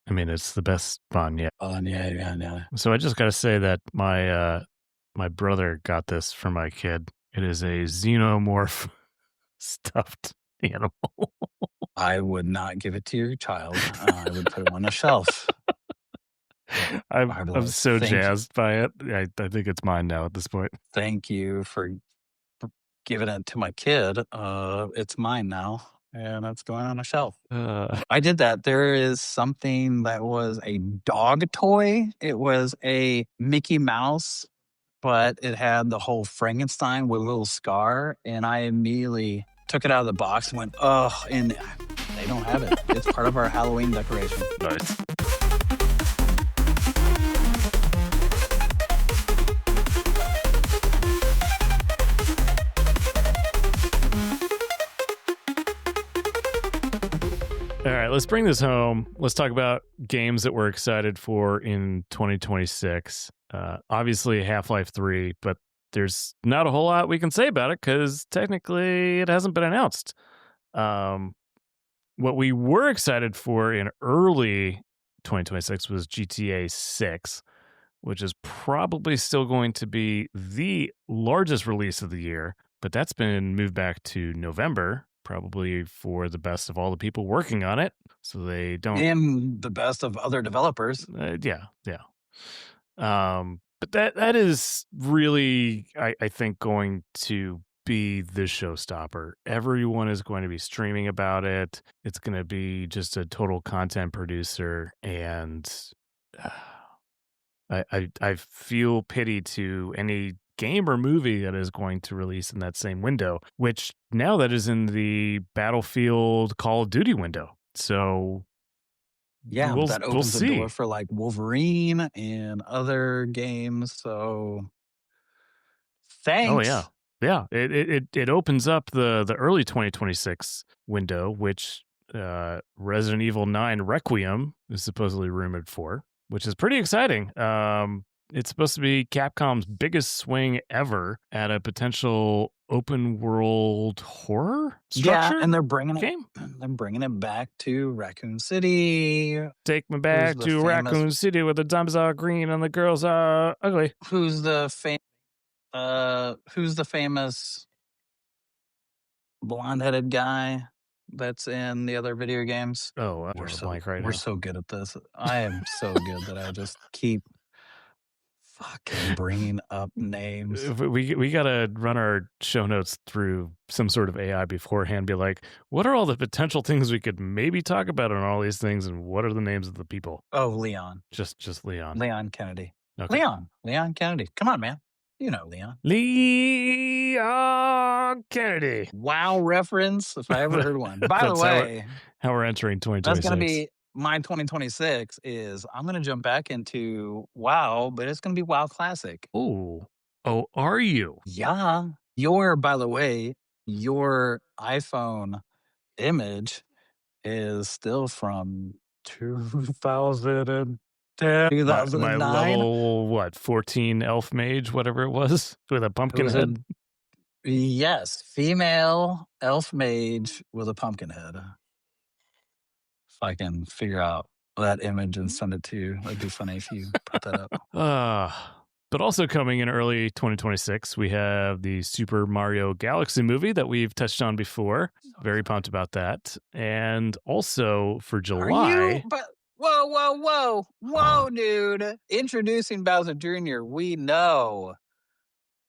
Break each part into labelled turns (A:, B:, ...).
A: I mean, it's the best fun, yeah.
B: Yeah.
A: So I just gotta say that my brother got this for my kid. It is a xenomorph stuffed animal.
B: I would not give it to your child. I would put it on a shelf.
A: I'm
B: I'd be
A: I'm
B: like,
A: so jazzed by it. I think it's mine now at this point.
B: thank you for giving it to my kid. It's mine now, and it's going on a shelf.
A: Uh,
B: I did that. There is something that was a dog toy. It was a Mickey Mouse, but it had the whole Frankenstein with a little scar, and I immediately took it out of the box and went, "Oh!" And they don't have it. It's part of our Halloween decoration.
A: nice. All right, let's bring this home. Let's talk about games that we're excited for in 2026. Obviously, Half-Life 3, but there's not a whole lot we can say about it because technically it hasn't been announced. Um, what we were excited for in early 2026 was GTA 6, which is probably still going to be the largest release of the year, but that's been moved back to November, probably for the best of all the people working on it. So they don't,
B: And the best of other developers.
A: yeah. But that is really, I think, going to be the showstopper. Everyone is going to be streaming about it. It's going to be just a total content producer, and I feel pity to any game or movie that is going to release in that same window, which now that is in the Battlefield Call of Duty window. So
B: Yeah, but that
A: we'll
B: opens the door
A: see.
B: for like Wolverine and other games. So
A: Oh yeah.
B: thanks.
A: Yeah. It opens up the early 2026 window, which Resident Evil 9 Requiem is supposedly rumored for, which is pretty exciting. It's supposed to be Capcom's biggest swing ever at a potential open world horror
B: Yeah,
A: structure
B: and they're bringing it.
A: game.
B: They're bringing it back to Raccoon City.
A: Take me
B: Who's
A: back
B: the
A: to
B: famous?
A: Raccoon City where the zombies are green and the girls are ugly.
B: Who's the Who's the famous blonde-headed guy that's in the other video games?
A: Oh, I don't have a blank right
B: We're
A: now.
B: so good at this. I am so good that I just keep fucking bringing up names.
A: We gotta run our show notes through some sort of AI beforehand. Be like, what are all the potential things we could maybe talk about on all these things, and what are the names of the people?
B: Oh, Leon.
A: Just Leon.
B: Leon Kennedy.
A: Okay,
B: Leon Kennedy. Come on, man. You know Leon.
A: Leon Kennedy.
B: Wow reference, if I ever heard one. By the
A: That's
B: way,
A: how we're entering
B: that's gonna
A: 2026.
B: be my 2026 is I'm gonna jump back into WoW, but it's gonna be WoW Classic.
A: Oh, are you?
B: Yeah. By the way, your iPhone image is still from 2010,
A: My
B: 2009.
A: level what 14 elf mage, whatever it was, with a
B: It
A: pumpkin
B: was a
A: head.
B: yes, female elf mage with a pumpkin head. If I can figure out that image and send it to you, that'd be funny if you put that up.
A: But also coming in early 2026, we have the Super Mario Galaxy movie that we've touched on before. Very pumped about that. And also for
B: Are you?
A: July,
B: But whoa, dude! Introducing Bowser Jr. We know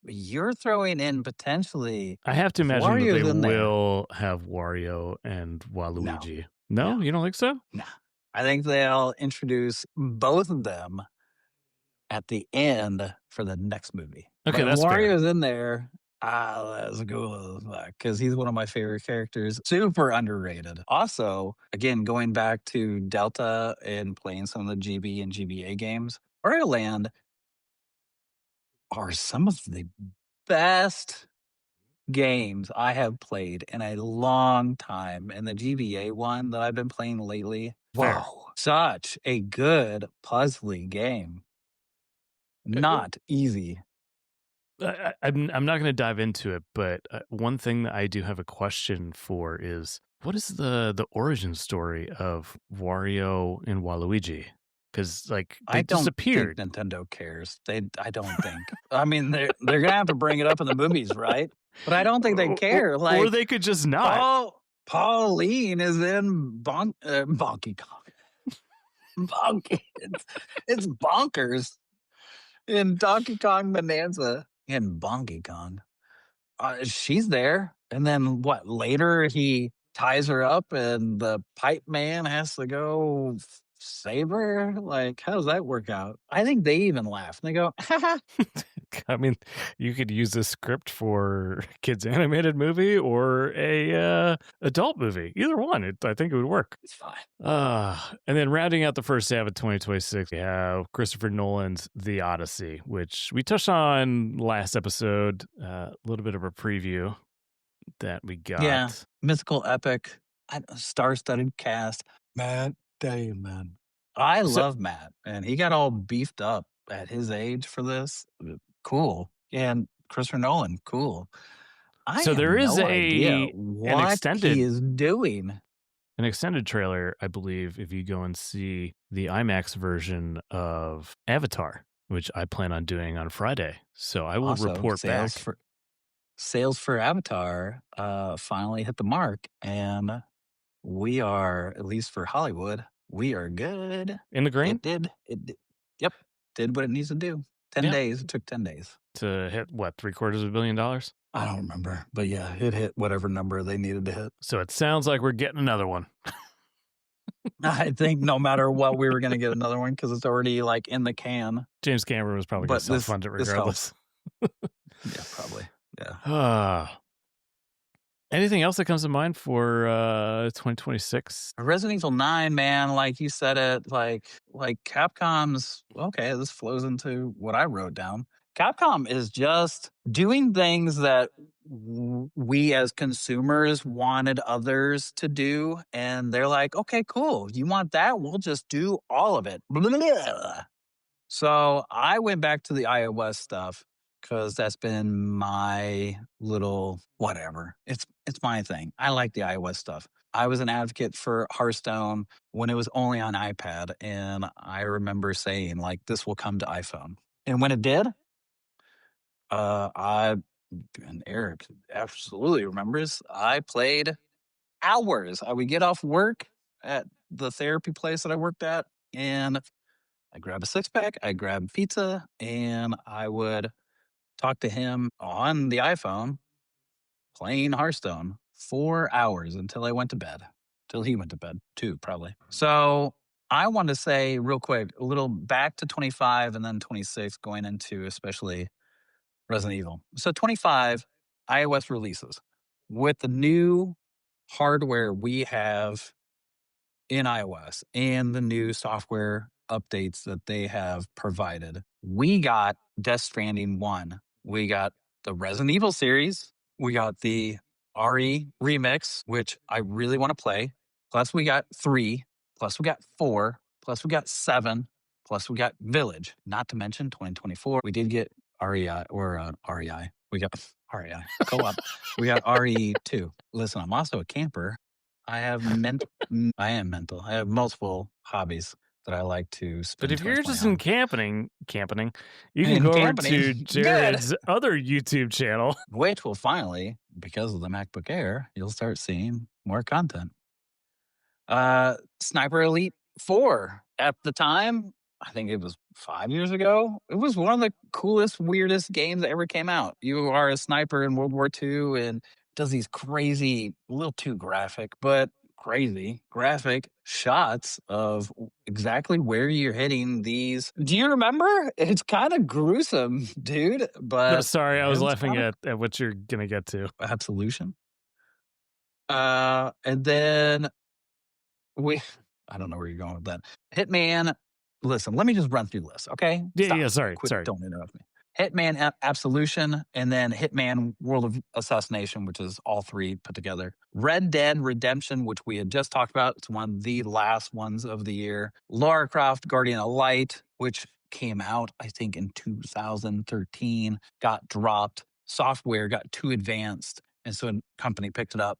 B: you're throwing in potentially
A: I have to imagine that they
B: Wario's in there.
A: will have Wario and
B: No,
A: Waluigi.
B: no,
A: No, you don't think so?
B: no. I think they'll introduce both of them at the end for the next movie.
A: Okay,
B: But
A: that's fair.
B: Wario's in there. That's cool because he's one of my favorite characters. Super underrated. Also, again, going back to Delta and playing some of the GB and GBA games, Wario Land are some of the best games I have played in a long time. And the GBA one that I've been playing lately,
A: Fair.
B: wow, such a good puzzly game. Not easy.
A: I'm not going to dive into it, but one thing that I do have a question for is what is the origin story of Wario and Waluigi? Because like
B: I
A: they
B: don't think
A: disappeared,
B: Nintendo cares. I don't think. I mean, they're gonna have to bring it up in the movies, right? But I don't think they care.
A: or
B: Like
A: they could just not.
B: Pauline is in Bonky Kong. Bonky. It's bonkers in Donkey Kong Bonanza in Bonky Kong. She's there, and then what? Later, he ties her up, and the pipe man has to go save her. Like, how does that work out? I think they even laugh. They go,
A: I mean, you could use this script for a kids animated movie or a adult movie. Either one, I think it would work.
B: "It's fine."
A: And then rounding out the first half of 2026, we have Christopher Nolan's The Odyssey, which we touched on last episode. A little bit of a preview that we
B: Yeah,
A: got.
B: mythical epic, star-studded cast. Matt Damon. I
A: So,
B: love Matt, and he got all beefed up at his age for this. Cool. And Christopher Nolan, cool. I
A: so
B: have
A: there is
B: no idea
A: an
B: what he
A: extended
B: is doing.
A: trailer, I believe, if you go and see the IMAX version of Avatar, which I plan on doing on Friday. So I will
B: Also,
A: report back.
B: sales for Avatar finally hit the mark, and we are, at least for Hollywood, we are good.
A: In the green?
B: It did. Yep, did what it needs to do. 10
A: Yeah.
B: days. It took 10 days.
A: To hit what, $750 million?
B: I don't remember, but yeah, it hit whatever number they needed to hit.
A: So it sounds like we're getting another one.
B: I think no matter what, we were going to get another one because it's already like in the can.
A: James Cameron was probably going
B: But
A: to self-fund it
B: this
A: regardless.
B: Yeah, probably. Yeah.
A: Anything else that comes to mind for 2026?
B: Resident Evil 9, man, like you said it, like Capcom's okay, this flows into what I wrote down. Capcom is just doing things that we as consumers wanted others to do, and they're like, "Okay, cool. You want that? We'll just do all of it." Blah. So, I went back to the iOS stuff because that's been my little whatever. It's my thing. I like the iOS stuff. I was an advocate for Hearthstone when it was only on iPad, and I remember saying, like, "This will come to iPhone." And when it did, I and Eric absolutely remembers, I played hours. I would get off work at the therapy place that I worked at, and I grab a six pack, I grab pizza, and I would talk to him on the iPhone playing Hearthstone 4 hours until I went to bed, till he went to bed too, probably. So I want to say real quick, a little back to 25 and then 26, going into especially Resident Evil. So 25 iOS releases with the new hardware we have in iOS and the new software updates that they have provided. We got Death Stranding 1. We got the Resident Evil series. We got the RE remix, which I really want to play. Plus, we got 3. Plus, we got 4. Plus, we got 7. Plus, we got Village. Not to mention 2024. We did get REI or REI. We got REI co op. We got RE2. Listen, I'm also a camper. I have I am mental. I have multiple hobbies that I like to spend.
A: But if you're
B: 2020
A: just in
B: on.
A: camping, you can
B: In
A: go over
B: camping,
A: to
B: good.
A: Jared's other YouTube channel.
B: Which will finally, because of the MacBook Air, you'll start seeing more content. Sniper Elite 4. At the time, I think it was 5 years ago. It was one of the coolest, weirdest games that ever came out. You are a sniper in World War II and does these crazy, a little too graphic, but crazy graphic shots of exactly where you're hitting these. Do you remember? It's kind of gruesome, dude.
A: No,
B: But
A: sorry, I was
B: it's
A: laughing
B: kinda
A: at what you're going to get to.
B: Absolution. And then we I don't know where you're going with that. Hitman, listen, let me just run through the list, okay?
A: Yeah,
B: Stop.
A: sorry.
B: Don't interrupt me. Hitman Absolution, and then Hitman World of Assassination, which is all 3 put together. Red Dead Redemption, which we had just talked about. It's one of the last ones of the year. Lara Croft Guardian of Light, which came out, I think, in 2013, got dropped. Software got too advanced. And so a company picked it up,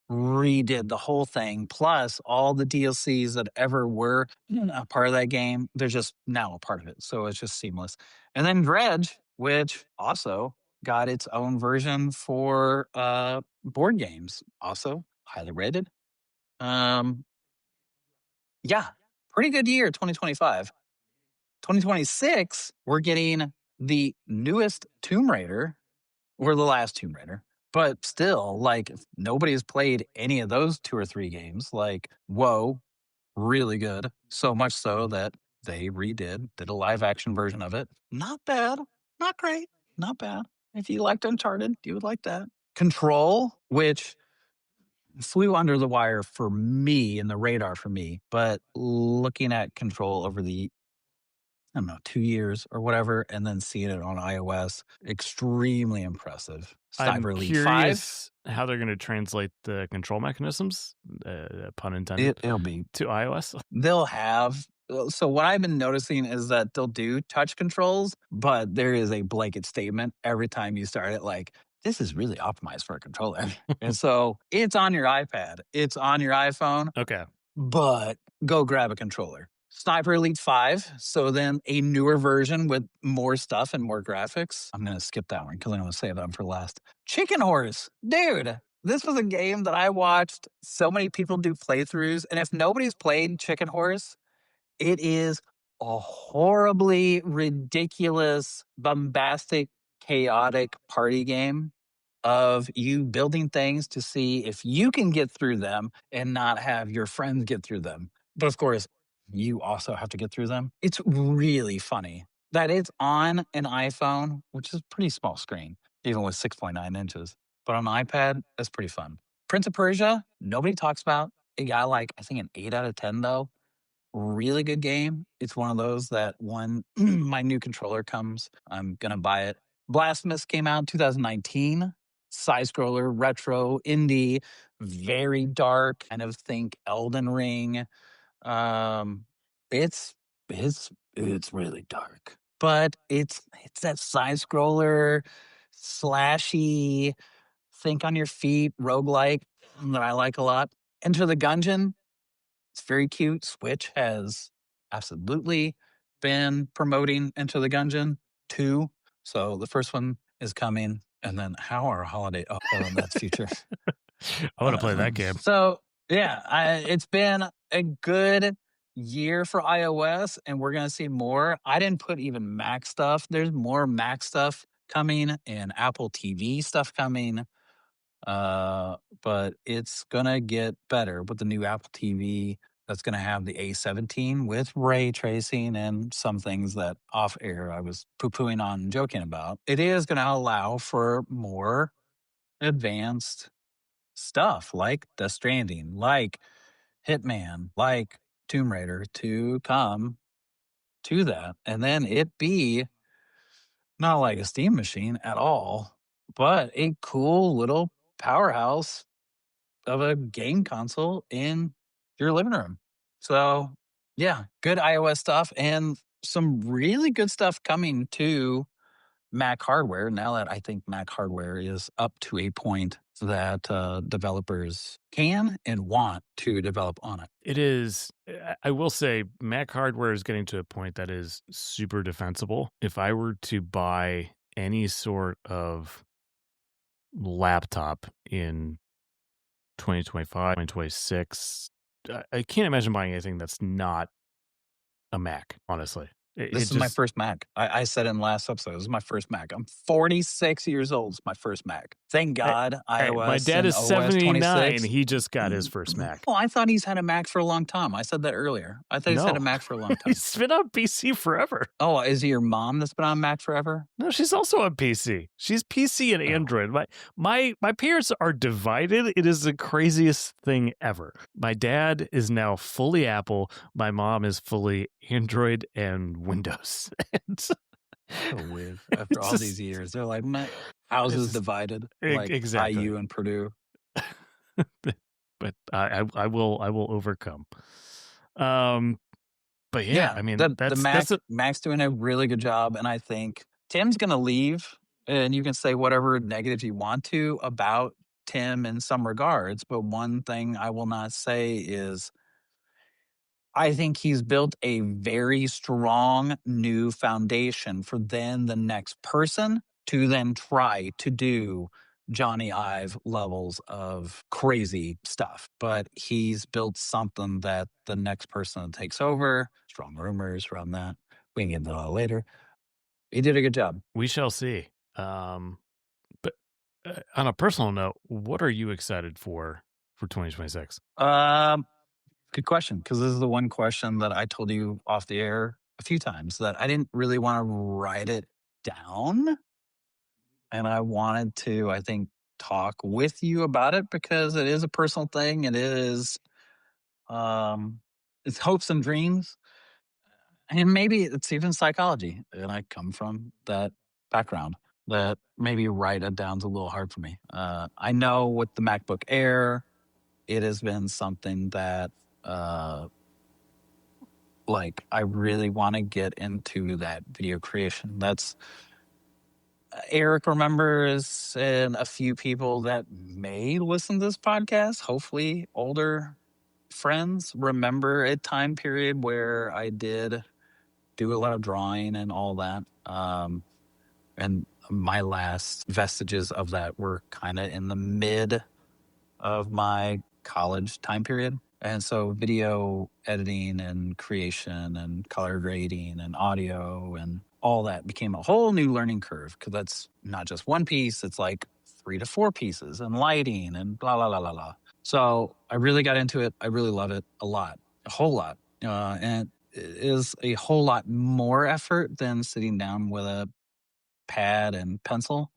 B: redid the whole thing, plus all the DLCs that ever were a part of that game. They're just now a part of it. So it's just seamless. And then Dredge, which also got its own version for board games, also highly rated. Um, yeah, pretty good year, 2025. 2026, we're getting the newest Tomb Raider, or the last Tomb Raider. But still, like, if nobody has played any of those two or three games. Like, whoa, really good. So much so that they did a live action version of it. Not bad, not great, not bad. If you liked Uncharted, you would like that. Control, which flew under the wire for me and the radar for me, but looking at Control over the, I don't know, 2 years or whatever, and then seeing it on iOS, extremely impressive.
A: I'm
B: Cyber Elite 5,
A: curious how they're going to translate the control mechanisms, pun intended,
B: it'll be,
A: to iOS.
B: they'll have, so what I've been noticing is that they'll do touch controls, but there is a blanket statement every time you start it, like, this is really optimized for a controller. And so it's on your iPad, it's on your iPhone,
A: Okay.
B: but go grab a controller. Sniper Elite 5. So then a newer version with more stuff and more graphics. I'm going to skip that one because I want to save that one for last. Chicken Horse. Dude, this was a game that I watched so many people do playthroughs. And if nobody's played Chicken Horse, it is a horribly ridiculous, bombastic, chaotic party game of you building things to see if you can get through them and not have your friends get through them. But of course, you also have to get through them. It's really funny that it's on an iPhone, which is a pretty small screen, even with 6.9 inches. But on an iPad, that's pretty fun. Prince of Persia, nobody talks about. It got like, I think, an 8 out of 10, though. Really good game. It's one of those that when my new controller comes, I'm going to buy it. Blasphemous came out in 2019. Side scroller, retro, indie, very dark. Kind of think Elden Ring. Um, it's it's really dark, but it's that side scroller, slashy, think on your feet, roguelike that I like a lot. Enter the Gungeon, it's very cute. Switch has absolutely been promoting Enter the Gungeon 2. So the first one is coming. And then how are holiday? Oh, that's future.
A: I want to play that game.
B: So yeah, it's been a good year for iOS, and we're gonna see more. I didn't put even Mac stuff. There's more Mac stuff coming and Apple TV stuff coming. But it's gonna get better with the new Apple TV that's gonna have the A17 with ray tracing and some things that off air I was poo pooing on and joking about. It is gonna allow for more advanced stuff like Death Stranding, like Hitman, like Tomb Raider to come to that. And then it be not like a Steam machine at all, but a cool little powerhouse of a game console in your living room. So, yeah, good iOS stuff and some really good stuff coming to Mac hardware now that I think Mac hardware is up to a point that developers can and want to develop on it.
A: It is, I will say, Mac hardware is getting to a point that is super defensible. If I were to buy any sort of laptop in 2025, 2026, I can't imagine buying anything that's not a Mac, honestly.
B: This is my first Mac. I said in last episode, this is my first Mac. I'm 46 years old. It's my first Mac. Thank God iOS
A: my dad
B: and
A: is
B: OS
A: 79.
B: 26.
A: He just got his first Mac.
B: Oh, I thought he's had a Mac for a long time. I said that earlier. I thought he's had a
A: No.
B: Mac for a long time.
A: He's been on PC forever.
B: Oh, is it your mom that's been on Mac forever?
A: No, she's also on PC. She's PC and Android. My parents are divided. It is the craziest thing ever. My dad is now fully Apple. My mom is fully Android and Windows.
B: So weird. After all these years, they're like, houses divided, like
A: exactly.
B: IU and Purdue.
A: But I will overcome. But yeah,
B: Yeah,
A: I mean,
B: the
A: that's a
B: Mac's doing a really good job, and I think Tim's gonna leave, and you can say whatever negatives you want to about Tim in some regards, but one thing I will not say is I think he's built a very strong new foundation for then the next person to then try to do Johnny Ive levels of crazy stuff. But he's built something that the next person that takes over, strong rumors around that. We can get into that later. He did a good job.
A: we shall see. But on a personal note, what are you excited for 2026?
B: Um, Good question. Because this is the one question that I told you off the air a few times that I didn't really want to write it down. And I wanted to, I think, talk with you about it because it is a personal thing. It is, um, it's hopes and dreams. And maybe it's even psychology. And I come from that background that maybe write it down's a little hard for me. I know with the MacBook Air, it has been something that, uh, like I really want to get into that video creation. That's Eric remembers and a few people that may listen to this podcast, hopefully older friends, remember a time period where I did do a lot of drawing and all that. And my last vestiges of that were kind of in the mid of my college time period. And so video editing and creation and color grading and audio and all that became a whole new learning curve because that's not just one piece, it's like 3 to 4 pieces and lighting and blah, blah, blah, blah, blah. So I really got into it. I really love it a lot, a whole lot. And it is a whole lot more effort than sitting down with a pad and pencil.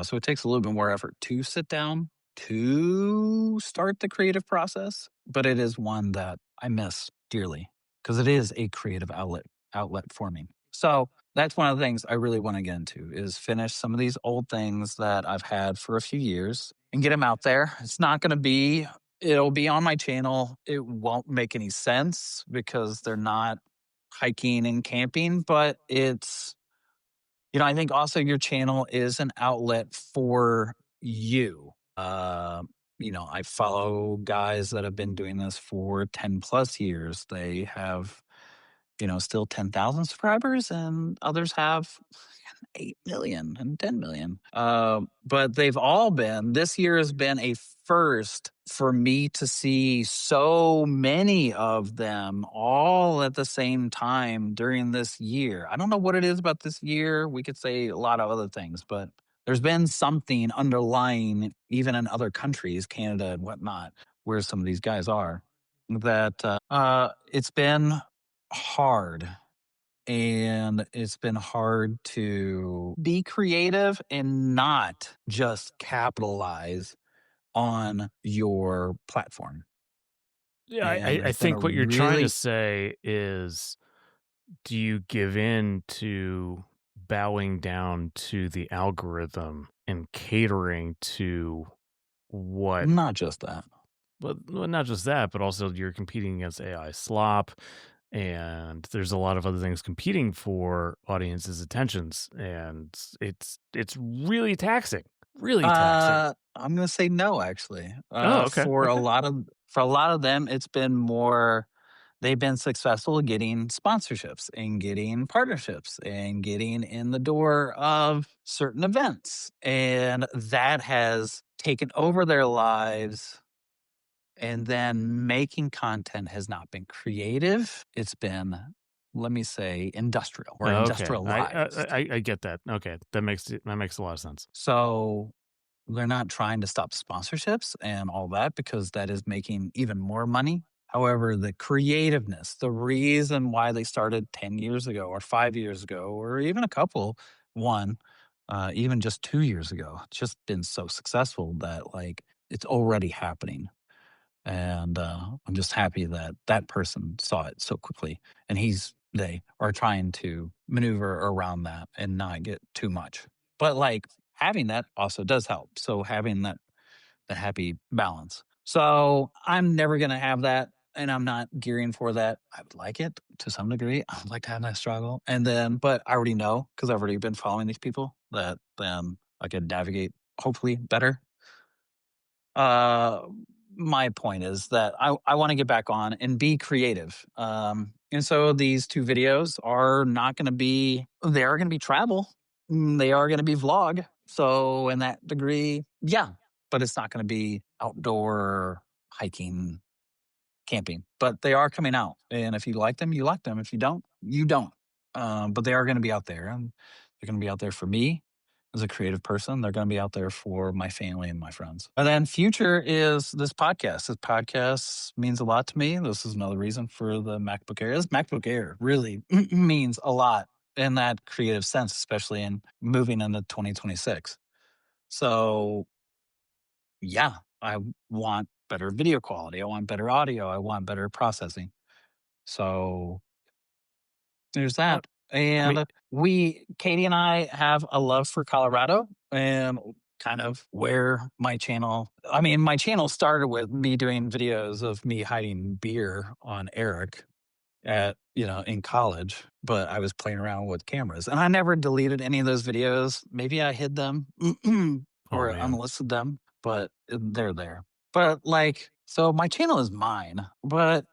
B: So it takes a little bit more effort to sit down to start the creative process, but it is one that I miss dearly because it is a creative outlet for me. So that's one of the things I really want to get into is finish some of these old things that I've had for a few years and get them out there. It's not going to be it'll be on my channel. It won't make any sense because they're not hiking and camping, but it's I think also your channel is an outlet for you. I follow guys that have been doing this for 10 plus years. They have, still 10,000 subscribers, and others have 8 million and 10 million. But they've all been, this year has been a first for me to see so many of them all at the same time during this year. I don't know what it is about this year. We could say a lot of other things, but there's been something underlying, even in other countries, Canada and whatnot, where some of these guys are, that it's been hard and it's been hard to be creative and not just capitalize on your platform.
A: Yeah,
B: And
A: I
B: there's been a
A: think what you're trying to
B: really
A: say is, do you give in to bowing down to the algorithm and catering to what
B: not just that.
A: well, not just that, but also you're competing against AI slop, and there's a lot of other things competing for audiences' attentions, and it's really taxing.
B: I'm gonna say no, actually.
A: Oh, okay, okay.
B: For a lot of them, it's been more. They've been successful at getting sponsorships and getting partnerships and getting in the door of certain events, and that has taken over their lives. And then making content has not been creative. It's been, let me say, industrial or
A: Okay,
B: industrialized.
A: I get that. Okay, that makes a lot of sense.
B: So they're not trying to stop sponsorships and all that because that is making even more money. However, the creativeness, the reason why they started 10 years ago or 5 years ago, or even a couple, one, even just 2 years ago, it's just been so successful that like it's already happening. And I'm just happy that that person saw it so quickly. And they are trying to maneuver around that and not get too much. But like having that also does help. So having that the happy balance. So I'm never going to have that. and I'm not gearing for that. I would like it to some degree. I would like to have that struggle. And then, but I already know because I've already been following these people that then I could navigate hopefully better. Uh, my point is that I want to get back on and be creative. And so these two videos are not going to be, they are going to be travel. They are going to be vlog. So in that degree, yeah, but it's not going to be outdoor hiking, camping, but they are coming out. And if you like them, you like them. If you don't, you don't. But they are going to be out there, and they're going to be out there for me as a creative person. They're going to be out there for my family and my friends. And then future is this podcast. This podcast means a lot to me. This is another reason for the MacBook Air. This MacBook Air really means a lot in that creative sense, especially in moving into 2026. So yeah, I want better video quality. I want better audio. I want better processing. So there's
A: Uh,
B: that.
A: I mean,
B: And Katie and I have a love for Colorado and kind of where my channel started with me doing videos of me hiding beer on Eric in college, but I was playing around with cameras and I never deleted any of those videos. Maybe I hid them
A: oh
B: or
A: man,
B: unlisted them, but they're there. But so my channel is mine, but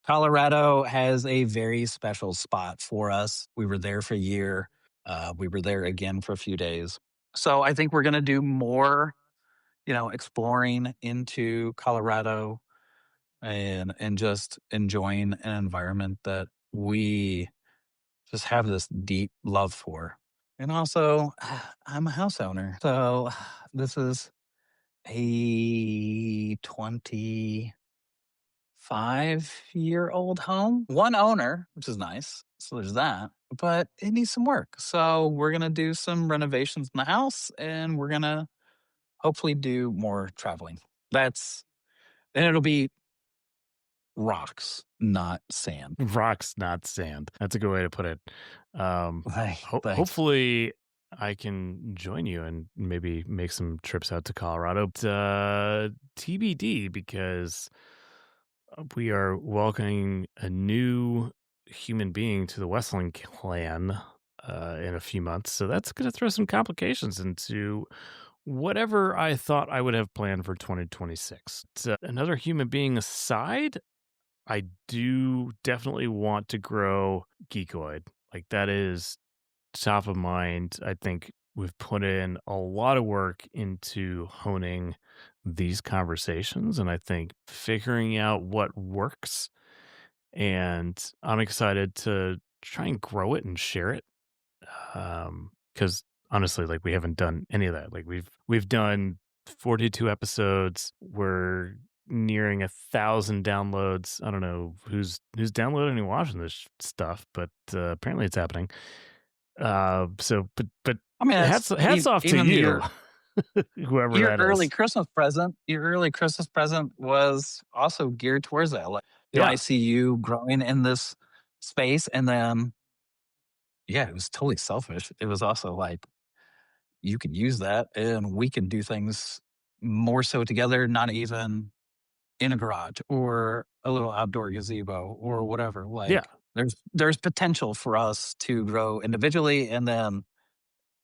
B: Colorado has a very special spot for us. We were there for a year. We were there again for a few days. So I think we're going to do more, exploring into Colorado and just enjoying an environment that we just have this deep love for. And also, I'm a house owner. So this is a 25-year-old home, one owner, which is nice. So there's that, but it needs some work. So we're going to do some renovations in the house and we're going to hopefully do more traveling. And it'll be rocks, not sand.
A: rocks, not sand. That's a good way to put it.
B: Thanks.
A: Hopefully, I can join you and maybe make some trips out to Colorado. But, TBD, because we are welcoming a new human being to the Westland clan in a few months. So that's going to throw some complications into whatever I thought I would have planned for 2026. Another human being aside, I do definitely want to grow Geekoid. Like that is top of mind. I think we've put in a lot of work into honing these conversations and I think figuring out what works. And I'm excited to try and grow it and share it. Because honestly, like we haven't done any of that. Like we've done 42 episodes. We're nearing 1,000 downloads. I don't know who's downloading and watching this stuff, but apparently it's happening. But
B: I mean,
A: hats off to
B: even
A: you, whoever
B: your
A: that
B: early
A: is.
B: Christmas present. Your early Christmas present was also geared towards that. I
A: Yeah,
B: see you growing in this space, and then yeah, it was totally selfish. It was also like you could use that, and we can do things more so together. Not even in a garage or a little outdoor gazebo or whatever.
A: yeah.
B: There's potential for us to grow individually and then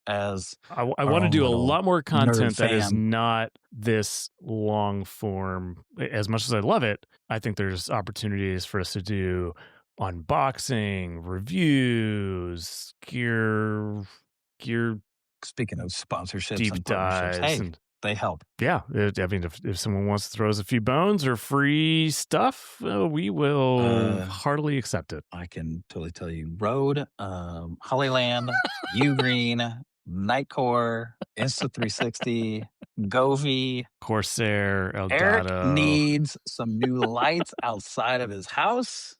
B: as
A: I
B: our
A: want to
B: own
A: do a
B: little
A: lot more
B: nerd
A: content that is
B: fam.
A: not this long form. As much as I love it, I think there's opportunities for us to do unboxing, reviews, gear
B: Speaking of sponsorships
A: deep
B: and partnerships,
A: dives,
B: hey,
A: and
B: they help.
A: yeah, I mean, if someone wants to throw us a few bones or free stuff, we will
B: Uh,
A: heartily accept it.
B: I can totally tell you Road, Hollyland, U Green, Nightcore, Insta360, Govee.
A: Corsair,
B: Eric
A: Elgato,
B: needs some new lights outside of his house.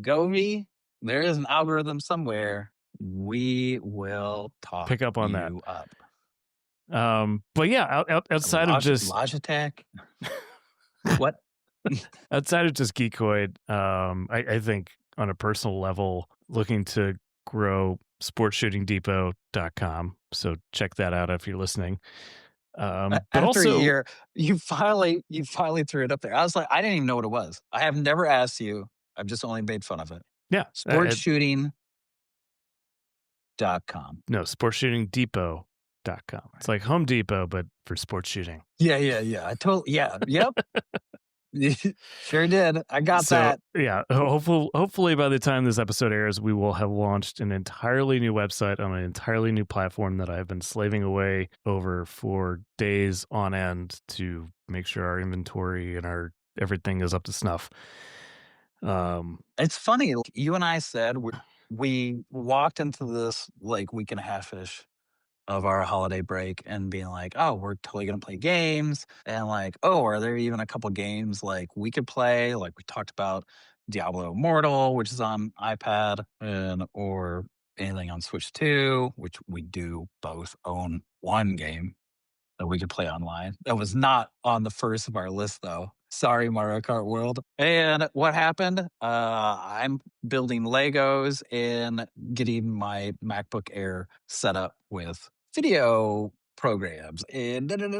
B: Govee, there is an algorithm somewhere. We will
A: pick
B: talk
A: up on that.
B: you up.
A: But yeah, outside of just
B: Logitech. What?
A: outside of just Geekoid, I think on a personal level, looking to grow sportsshootingdepot.com. So check that out if you're listening. But
B: After a
A: also,
B: year, you finally threw it up there. I was like, I didn't even know what it was. I have never asked you. I've just only made fun of it.
A: yeah,
B: Sportsshooting.com.
A: no, sportsshootingdepot.com. It's like Home Depot, but for sports shooting.
B: Yeah. Yep. Sure did. I got
A: So
B: that.
A: yeah, hopefully by the time this episode airs, we will have launched an entirely new website on an entirely new platform that I've been slaving away over for days on end to make sure our inventory and our everything is up to snuff.
B: It's funny. Like, you and I said we walked into this like week and a half ish of our holiday break and being like, oh, we're totally gonna play games. And like, oh, are there even a couple games like we could play? Like we talked about Diablo Immortal, which is on iPad, and or anything on Switch 2, which we do both own one game that we could play online. That was not on the first of our list, though. Sorry, Mario Kart World. And what happened? I'm building Legos and getting my MacBook Air set up with video programs and and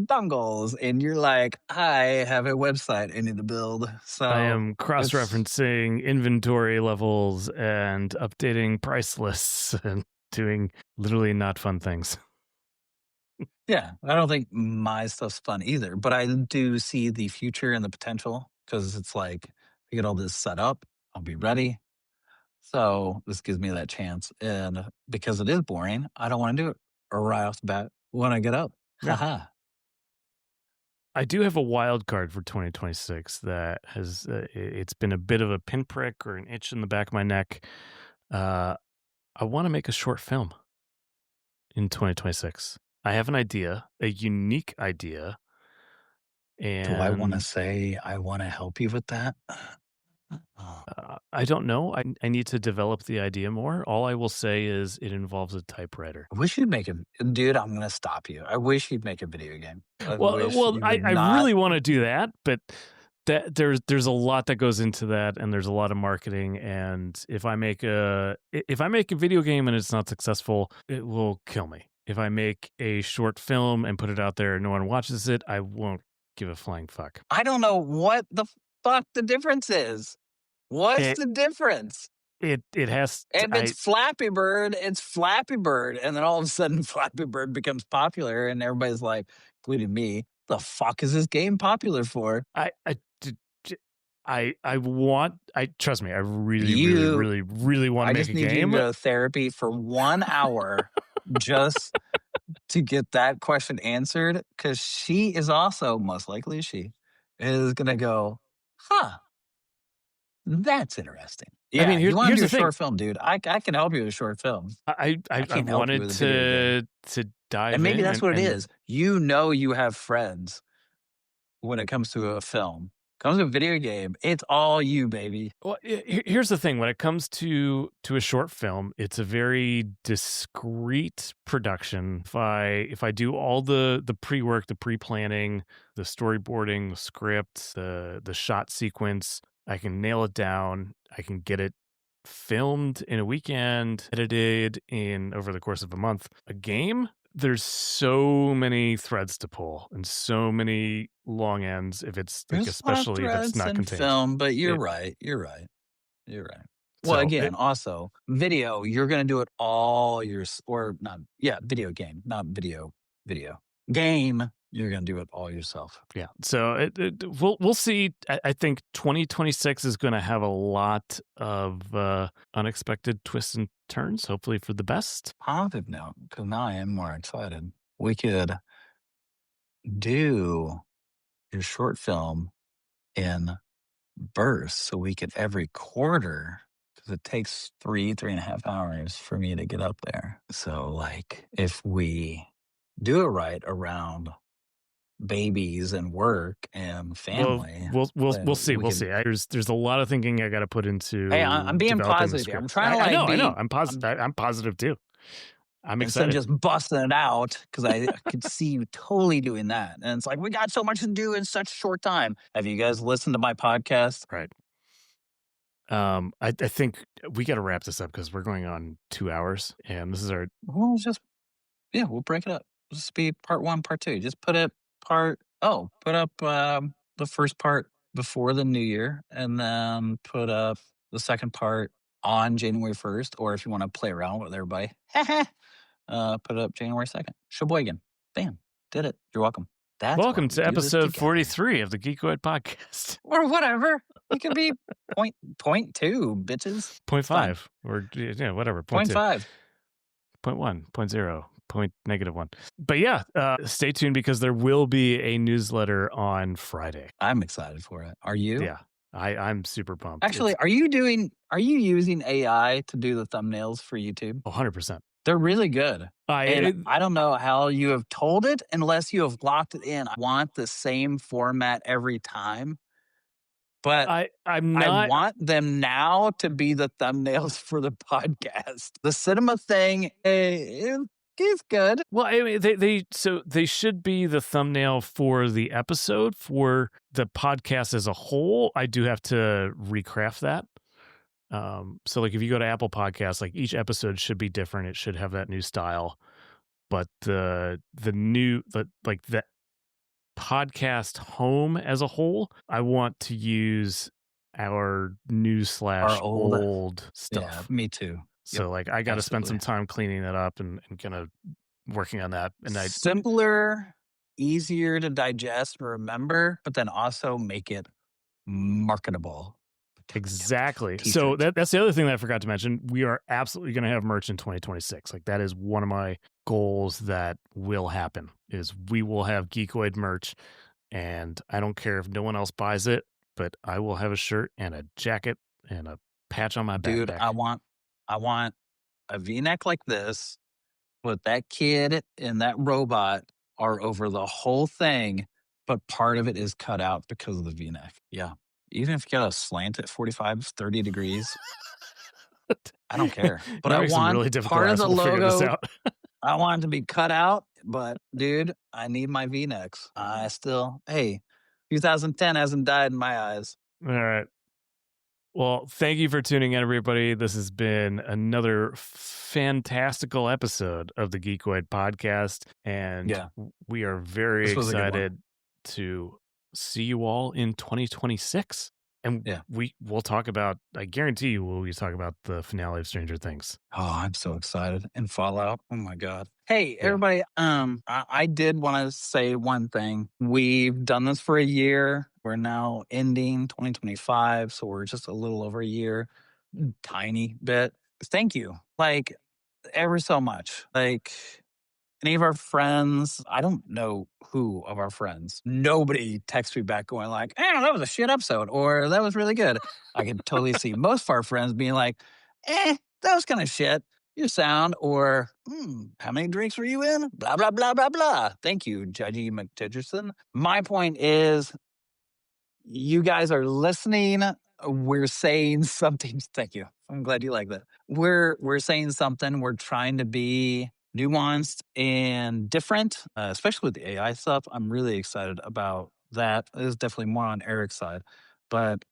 B: dongles. And you're like, I have a website I need to build.
A: I
B: So
A: am
B: it's
A: cross-referencing inventory levels and updating price lists and doing literally not fun things.
B: Yeah, I don't think my stuff's fun either, but I do see the future and the potential because it's like I get all this set up, I'll be ready. So this gives me that chance. And because it is boring, I don't want to do it right off the bat when I get up.
A: Yeah.
B: Haha.
A: I do have a wild card for 2026 that has it's been a bit of a pinprick or an itch in the back of my neck. Uh, I want to make a short film in 2026. I have an idea, a unique idea,
B: Do I want to
A: and
B: say I want to help you with that? Oh,
A: I don't know. I need to develop the idea more. All I will say is it involves a typewriter.
B: I wish you'd make a dude. I'm gonna stop you. I wish you'd make a video game. I wish
A: Well,
B: you
A: I
B: would
A: I
B: not.
A: really wanna do that, but there's a lot that goes into that, and there's a lot of marketing, and if I make a video game and it's not successful, it will kill me. If I make a short film and put it out there and no one watches it, I won't give a flying fuck.
B: I don't know what the fuck the difference is. What's
A: It
B: the difference?
A: it has to,
B: If it's Flappy Bird, and then all of a sudden Flappy Bird becomes popular, and everybody's like, including me, "The fuck is this game popular for?"
A: I d j I want I trust me, I really, really,
B: You
A: really, really wanna
B: I
A: make
B: just
A: a
B: need you to
A: game.
B: go to therapy for 1 hour just to get that question answered, because she is also, most likely she, is gonna go, "Huh, that's interesting."
A: I
B: Yeah,
A: mean,
B: you wanna
A: here's
B: do a
A: the thing.
B: short film, dude. I can help you with a short film. I
A: I
B: can't help you
A: wanted
B: with a video game.
A: to
B: And
A: dive
B: maybe
A: in
B: that's what it
A: and
B: is. You know you have friends when it comes to a film. Comes to a video game, it's all you, baby.
A: well, here's the thing. When it comes to a short film, it's a very discreet production. If I do all the pre work, the pre planning, the storyboarding, the script, the shot sequence, I can nail it down. I can get it filmed in a weekend, edited in over the course of a month. A game, there's so many threads to pull and so many long ends if it's like
B: There's a lot of
A: especially if it's
B: threads
A: not
B: in
A: contained.
B: film, but you're
A: It
B: right. You're right. You're right. Well,
A: so it,
B: again, also video, you're gonna do it all or not, yeah, video game, not video. Game, you're gonna do it all yourself.
A: yeah. So we'll see. I think 2026 is going to have a lot of unexpected twists and turns. Hopefully for the best.
B: Positive note, because now I am more excited. We could do your short film in bursts so we could every quarter, because it takes 3.5 hours for me to get up there. So like if we do it right around babies and work and
A: Well,
B: family,
A: we'll
B: then
A: see.
B: we
A: We'll
B: could.
A: see. There's a lot of thinking I got to put
B: Hey, I'm
A: into
B: being
A: developing the
B: positive here. I'm
A: script.
B: trying to like
A: I know.
B: be.
A: I'm positive.
B: I'm
A: I'm positive too. I'm
B: instead of
A: excited.
B: just busting it out, because I could see you totally doing that. And it's like we got so much to do in such a short time. Have you guys listened to my podcast?
A: Right. I think we got to wrap this up because we're going on 2 hours, and this is our
B: We'll just, yeah, we'll break it up. just be part one, part two. Just put it put up the first part before the new year, and then put up the second part on January 1st. Or if you want to play around with everybody, put it up January 2nd. Sheboygan. Bam. Did it. You're welcome. That's why
A: Welcome
B: we
A: to
B: do this
A: episode
B: together.
A: 43 of the Geeqoid podcast.
B: Or whatever. It could be point two, bitches.
A: Point
B: It's fine.
A: 5 or whatever.
B: Point
A: 2.
B: five.
A: Point 1, point 0, point -1. But yeah, stay tuned because there will be a newsletter on Friday.
B: I'm excited for it. Are you?
A: Yeah, I'm super pumped.
B: Actually, are you using AI to do the thumbnails for YouTube?
A: 100%.
B: They're really good. And I don't know how you have told it unless you have locked it in. I want the same format every time. But
A: I'm
B: I
A: not.
B: want them now to be the thumbnails for the podcast. The cinema thing is good.
A: Well, I mean, they should be the thumbnail for the episode. For the podcast as a whole, I do have to recraft that. So like if you go to Apple Podcasts, like each episode should be different. It should have that new style. But the podcast home as a whole, I want to use our new /
B: Our
A: old stuff.
B: Yeah, me too.
A: So
B: Yep,
A: like I got to spend
B: absolutely.
A: some time cleaning that up and kind of working on that. And
B: Simpler, easier to digest and remember, but then also make it marketable.
A: Exactly.
B: T-shirts.
A: So that's the other thing that I forgot to mention. We are absolutely going to have merch in 2026. Like that is one of my goals that will happen is we will have Geeqoid merch, and I don't care if no one else buys it, but I will have a shirt and a jacket and a patch on my
B: Dude,
A: backpack.
B: I want a V-neck like this with that kid and that robot are over the whole thing, but part of it is cut out because of the V-neck. Yeah. Even if you got a slant at 45, 30 degrees, I don't care. But I want
A: really difficult
B: part of the
A: we'll figure this
B: logo.
A: out.
B: I want it to be cut out, but dude, I need my V-necks. Hey, 2010 hasn't died in my eyes.
A: All right. Well, thank you for tuning in, everybody. This has been another fantastical episode of the Geeqoid podcast. And we are very excited to see you all in 2026. And we'll talk about, I guarantee you, we'll talk about the finale of Stranger Things.
B: Oh, I'm so excited. And Fallout. Oh my God. Hey, everybody. I did want to say one thing. We've done this for a year. We're now ending 2025. So we're just a little over a year. Tiny bit. Thank you. Like ever so much. Like any of our friends, I don't know who of our friends, nobody texts me back going like, that was a shit episode or that was really good. I can totally see most of our friends being like, that was kind of shit. Your sound or how many drinks were you in? Blah, blah, blah, blah, blah. Thank you, Judgy McTitcherson. My point is you guys are listening. We're saying something. Thank you. I'm glad you like that. We're saying something. We're trying to be nuanced and different, especially with the AI stuff. I'm really excited about that. It is definitely more on Eric's side, but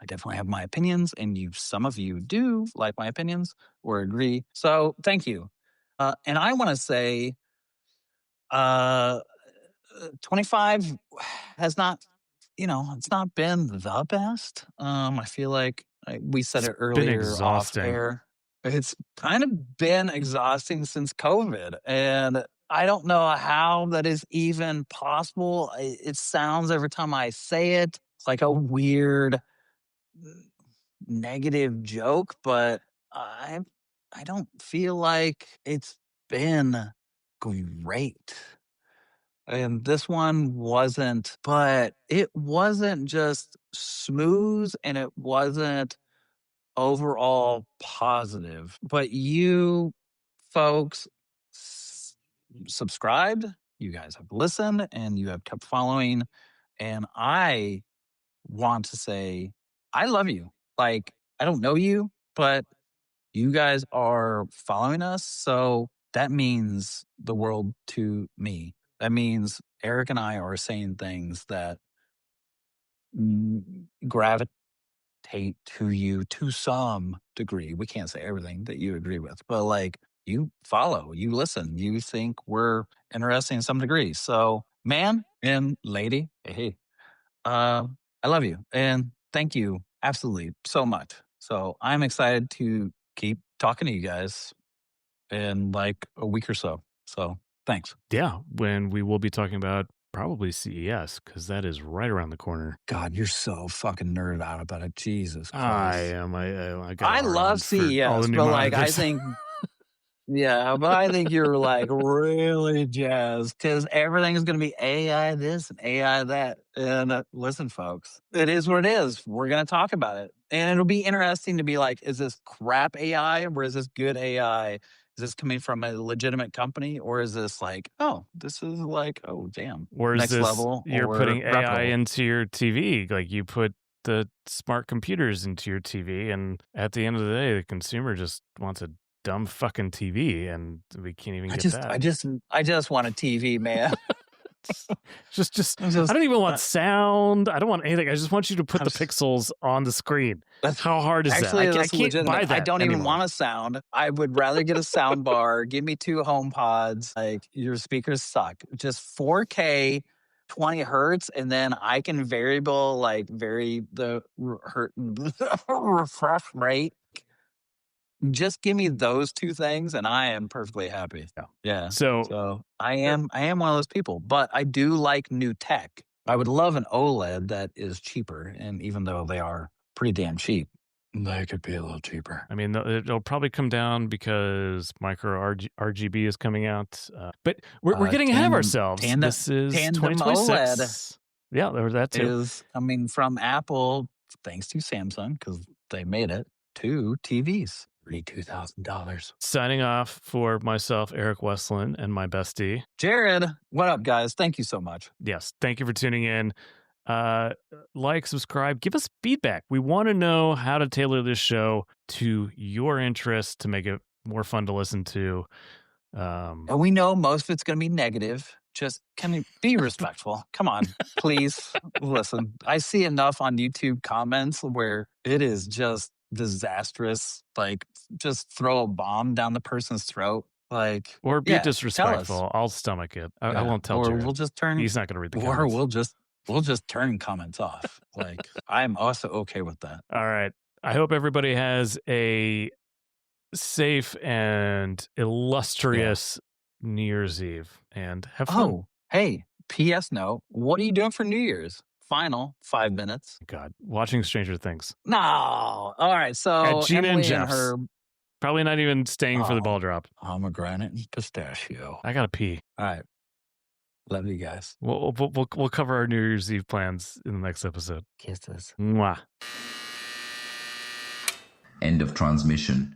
B: I definitely have my opinions, and some of you do like my opinions or agree. So thank you. And I want to say, 25 has not, it's not been the best. I feel like we said it earlier off air. It's kind of been exhausting since COVID. And I don't know how that is even possible. It sounds every time I say it, it's like a weird negative joke, but I don't feel like it's been great. And this one wasn't, but it wasn't just smooth and it wasn't overall positive. But you folks subscribed, you guys have listened, and you have kept following. And I want to say, I love you. Like, I don't know you, but you guys are following us. So that means the world to me. That means Eric and I are saying things that gravitate to you to some degree. We can't say everything that you agree with, but like you follow, you listen, you think we're interesting in some degree. So, man and lady, hey, I love you and thank you absolutely so much. So, I'm excited to keep talking to you guys in like a week or so. So, thanks.
A: Yeah, when we will be talking about probably CES because that is right around the corner.
B: God, you're so fucking nerded out about it. Jesus
A: I
B: Christ.
A: am. I got a
B: I
A: hard
B: love
A: on for all the
B: CES,
A: new
B: but like I
A: monitors.
B: think yeah, but I think you're like really jazzed because everything's going to be AI this and AI that. And listen, folks, it is what it is. We're going to talk about it. And it'll be interesting to be like, is this crap AI or is this good AI? Is this coming from a legitimate company or is this like, oh, this is like, oh, damn,
A: Or is
B: next
A: this
B: level
A: you're
B: or
A: putting AI
B: reputable?
A: into your TV? Like you put the smart computers into your TV, and at the end of the day, the consumer just wants a dumb fucking TV, and we can't even
B: I
A: get
B: just,
A: that.
B: I just, I just want a TV, man.
A: just,
B: I
A: I
B: just,
A: don't even want sound. I don't want anything. I just want you to put
B: I'm
A: the
B: just
A: pixels on the screen.
B: That's
A: How hard is that?
B: actually
A: I
B: that's
A: can't
B: legitimate.
A: buy
B: I
A: that
B: don't even
A: anymore.
B: want a sound. I would rather get a sound bar. Give me 2 home pods. Like your speakers suck. Just 4K, 20 hertz, and then I can variable like vary the refresh rate. Just give me those 2 things, and I am perfectly happy.
A: Yeah.
B: Yeah.
A: So
B: So I am one of those people, but I do like new tech. I would love an OLED that is cheaper, and even though they are pretty damn cheap, they could be a little cheaper.
A: I mean, it'll probably come down because micro RGB is coming out. But we're getting ahead of ourselves. This is
B: Tandem OLED
A: 2026. Yeah, there was that too.
B: is coming from Apple, thanks to Samsung because they made it, 2 TVs, $32,000.
A: Signing off for myself, Eric Westland, and my bestie.
B: Jared, what up, guys? Thank you so much.
A: Yes, thank you for tuning in. Like, subscribe, give us feedback. We want to know how to tailor this show to your interests to make it more fun to listen to.
B: And we know most of it's going to be negative. Just can you be respectful? Come on, please listen. I see enough on YouTube comments where it is just disastrous. Like, just throw a bomb down the person's throat. Like,
A: or be
B: yeah, tell us.
A: disrespectful. I'll stomach it. I won't tell
B: Or
A: Jared.
B: we'll just turn.
A: He's not going to read the
B: Or
A: comments.
B: we'll just turn comments off. Like, I'm also okay with that.
A: All right. I hope everybody has a safe and illustrious New Year's Eve and have fun.
B: Oh, hey, P.S. note, what are you doing for New Year's? Final 5 minutes.
A: God, watching Stranger Things.
B: No. All right. So
A: At Gina and
B: Emily and
A: Jeff's.
B: her
A: Probably not even staying for the ball drop.
B: pomegranate and pistachio.
A: I gotta pee.
B: All right. Love you guys.
A: We'll cover our New Year's Eve plans in the next episode.
B: Kisses.
A: Mwah.
C: End of transmission.